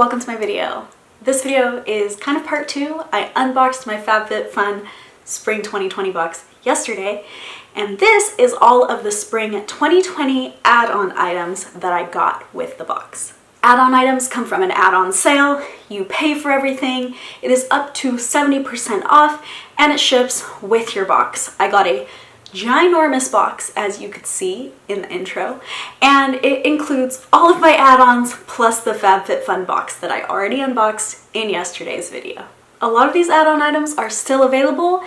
welcome to my video. This video is kind of part 2. I unboxed my FabFitFun Spring 2020 box yesterday, and this is all of the Spring 2020 add-on items that I got with the box. Add-on items come from an add-on sale. You pay for everything. It is up to 70% off, and it ships with your box. I got a ginormous box, as you could see in the intro, and it includes all of my add-ons plus the FabFitFun box that I already unboxed in yesterday's video. A lot of these add-on items are still available.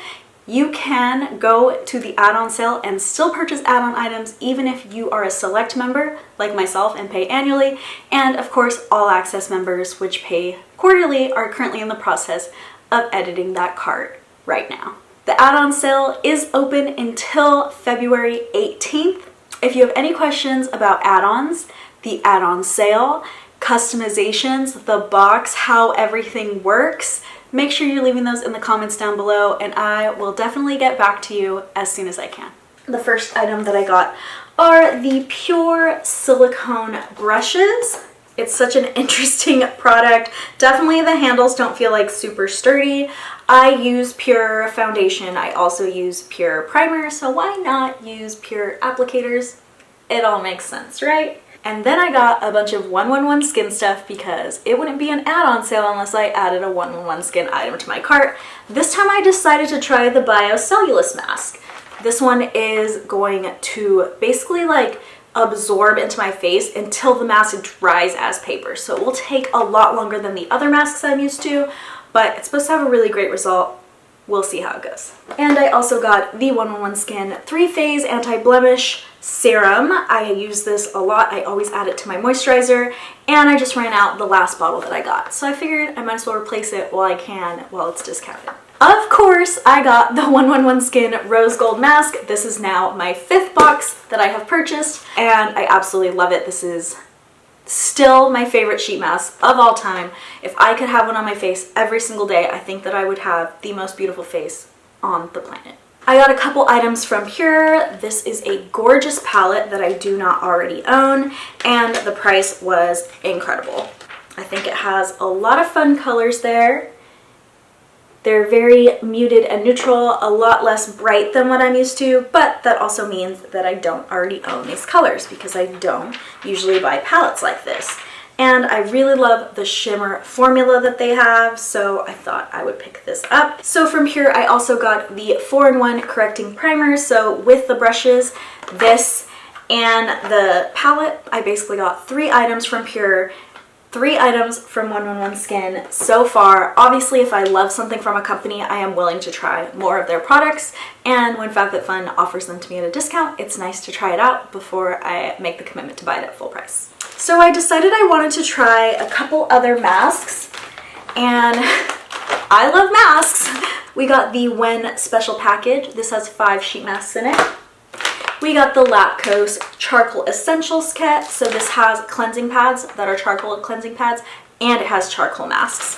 You can go to the add-on sale and still purchase add-on items even if you are a select member like myself and pay annually, and of course all access members, which pay quarterly, are currently in the process of editing that cart right now. The add-on sale is open until February 18th. If you have any questions about add-ons, the add-on sale, customizations, the box, how everything works, make sure you're leaving those in the comments down below, and I will definitely get back to you as soon as I can. The first item that I got are the pure silicone brushes. It's such an interesting product. Definitely the handles don't feel like super sturdy. I use pure foundation. I also use pure primer, so why not use pure applicators? It all makes sense, right? And then I got a bunch of 111 skin stuff because it wouldn't be an add-on sale unless I added a 111 skin item to my cart. This time I decided to try the Cellulose Mask. This one is going to basically like absorb into my face until the mask dries as paper. So it will take a lot longer than the other masks I'm used to, but it's supposed to have a really great result. We'll see how it goes. And I also got the 111 Skin 3-Phase Anti-Blemish Serum. I use this a lot. I always add it to my moisturizer, and I just ran out the last bottle that I got. So I figured I might as well replace it while I can, while it's discounted. Of course, I got the 111 Skin Rose Gold Mask. This is now my 5th box that I have purchased, and I absolutely love it. This is still my favorite sheet mask of all time. If I could have one on my face every single day, I think that I would have the most beautiful face on the planet. I got a couple items from Pure. This is a gorgeous palette that I do not already own, and the price was incredible. I think it has a lot of fun colors there. They're very muted and neutral, a lot less bright than what I'm used to, but that also means that I don't already own these colors because I don't usually buy palettes like this. And I really love the shimmer formula that they have, so I thought I would pick this up. So from Pure, I also got the 4-in-1 correcting primer. So with the brushes, this, and the palette, I basically got 3 items from Pure, 3 items from 111 Skin so far. Obviously, if I love something from a company, I am willing to try more of their products, and when FabFitFun offers them to me at a discount, it's nice to try it out before I make the commitment to buy it at full price. So I decided I wanted to try a couple other masks, and I love masks. We got the When Special Package. This has 5 sheet masks in it. We got the Lactose Charcoal Essentials Kit. So this has cleansing pads that are charcoal cleansing pads, and it has charcoal masks.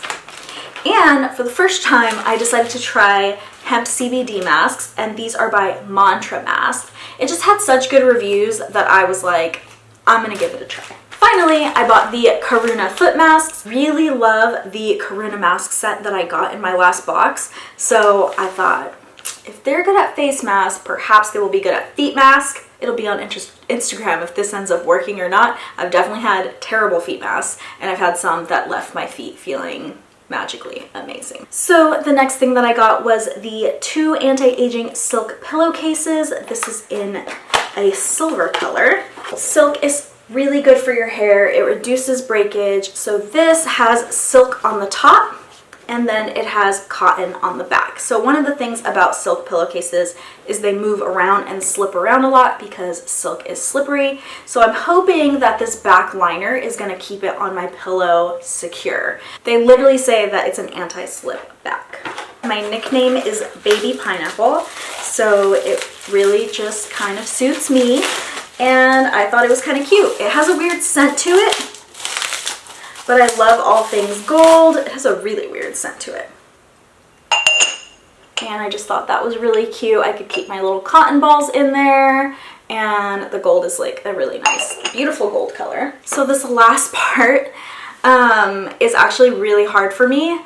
And for the first time, I decided to try hemp CBD masks, and these are by Mantra Mask. It just had such good reviews that I was like, I'm gonna give it a try. Finally, I bought the Karuna foot masks. Really love the Karuna mask set that I got in my last box. So I thought, if they're good at face masks, perhaps they will be good at feet masks. It'll be on Instagram if this ends up working or not. I've definitely had terrible feet masks, and I've had some that left my feet feeling magically amazing. So the next thing that I got was the 2 anti-aging silk pillowcases. This is in a silver color. Silk is really good for your hair. It reduces breakage. So this has silk on the top, and then it has cotton on the back. So one of the things about silk pillowcases is they move around and slip around a lot because silk is slippery. So I'm hoping that this back liner is gonna keep it on my pillow secure. They literally say that it's an anti-slip back. My nickname is Baby Pineapple, so it really just kind of suits me, and I thought it was kind of cute. It has a weird scent to it, but I love all things gold. It has a really weird scent to it. And I just thought that was really cute. I could keep my little cotton balls in there, and the gold is like a really nice, beautiful gold color. So this last part, is actually really hard for me.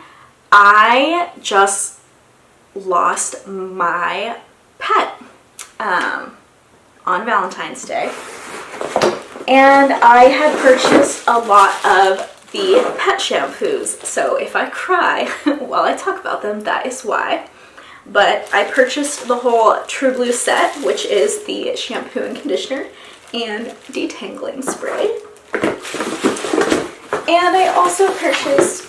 I just lost my pet on Valentine's Day, and I had purchased a lot of the pet shampoos, so if I cry while I talk about them, that is why. But I purchased the whole True Blue set, which is the shampoo and conditioner and detangling spray. And I also purchased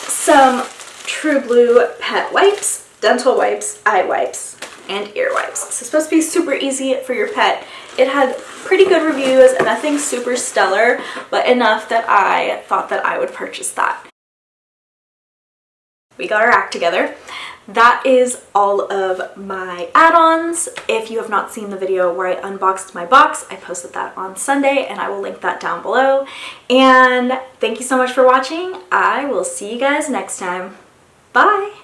some True Blue pet wipes, dental wipes, eye wipes, and ear wipes. So it's supposed to be super easy for your pet. It had pretty good reviews and nothing super stellar, but enough that I thought that I would purchase that. We got our act together. That is all of my add-ons. If you have not seen the video where I unboxed my box, I posted that on Sunday and I will link that down below. And thank you so much for watching. I will see you guys next time. Bye!